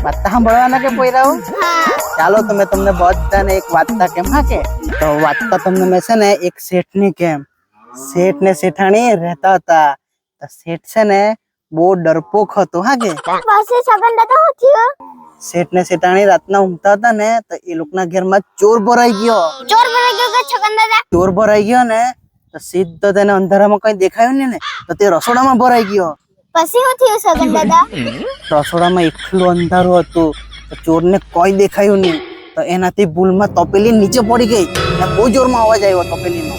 વાર્તા સાંભળવાના કે પોયરાઓ? ચાલો તો મેં તમને બધાને એક વાર્તા કેમ હા કે તો વાર્તા તમને મેં છે ને એક શેઠની કેમ શેઠ ને શેઠાણી રહેતા હતા તો શેઠ છે ને બહુ ડરપોક હતો હા કે પછી સગન દાદા હું થયું? શેઠ ને શેઠાણી રાતના ઊંઘતા હતા ને તો એ લોકોના ઘરમાં ચોર ભરાઈ ગયો. ચોર ભરાઈ ગયો કે સગન દાદા? ચોર ભરાઈ ગયો ને તો સીધો તેને અંધારામાં કઈ દેખાયું ને તો તે રસોડામાં ભરાઈ ગયો. પછી હું થયું સગન દાદા? રસોડામાં એકલું અંધારું હતું તો ચોરને કોઈ દેખાયું નહીં તો એનાથી ભૂલમાં તપેલી નીચે પડી ગઈ અને બહુ જોરમાં અવાજ આવ્યો તપેલીનો.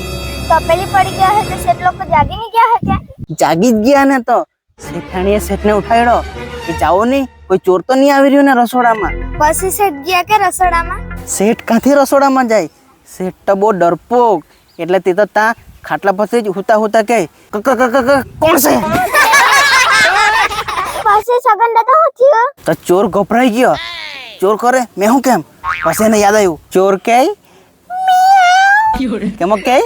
તપેલી પડી ગયા હે તો શેઠ લોકો જાગી નહીં ગયા હે કે? જાગી જ ગયા ને તો શેઠાણીએ શેઠને ઉઠાડ્યો કે જાઓ નહીં કોઈ ચોર તો નહીં આવી રહ્યું ને રસોડામાં. પછી શેઠ ગયા કે રસોડામાં? શેઠ ક્યાંથી રસોડામાં જાય? શેઠ તો બહુ ડરપોક એટલે તે તો ત્યાં ખાટલા પાસે જ હુતા હુતા કહે કોણ છે? પછી સગન દાદા હું થયું? તો ચોર ગભરાઈ ગયો. ચોર કરે મેં હું કેમ? પછી એને યાદ આવ્યું ચોર કે કેમ કે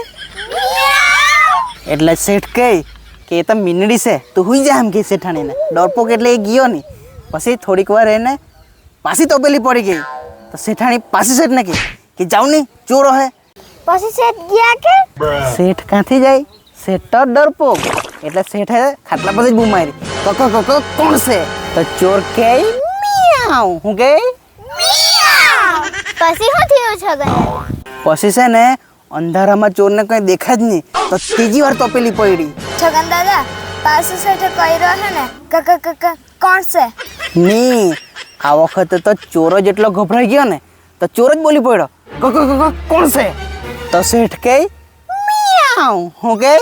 એટલે શેઠ કહે કે એ તો મીનડી છે તું હુઈ જા એમ કે શેઠાણીને. ડરપોક એટલે એ ગયો નહીં. પછી થોડીક વાર એને પાછી તપેલી પડી ગઈ તો શેઠાણી પાછી શેઠને કહે કે જાવ નહીં ચોર હે. પછી શેઠ ગયા કે? શેઠ ક્યાંથી જાય? શેઠ તો ડરપોક એટલે શેઠે ખાટલા પાસે જ બૂમ મારી કોણ છે? તો ચોર કે મિયાઉ. હું કે પછી હું થયું સગન દાદા? પછી છે ને અંધારામાં ચોરને કઈ દેખાય જ નહીં તો ત્રીજી વાર તપેલી પડી. સગન દાદા પાછું શેઠે કહ્યું હે ને કોણ છે? ની આ વખતે તો ચોરો જેટલો ગભરાઈ ગયો ને તો ચોર જ બોલી પડ્યો કોણ છે? તો શેઠ કે મિયાઉ. હું કે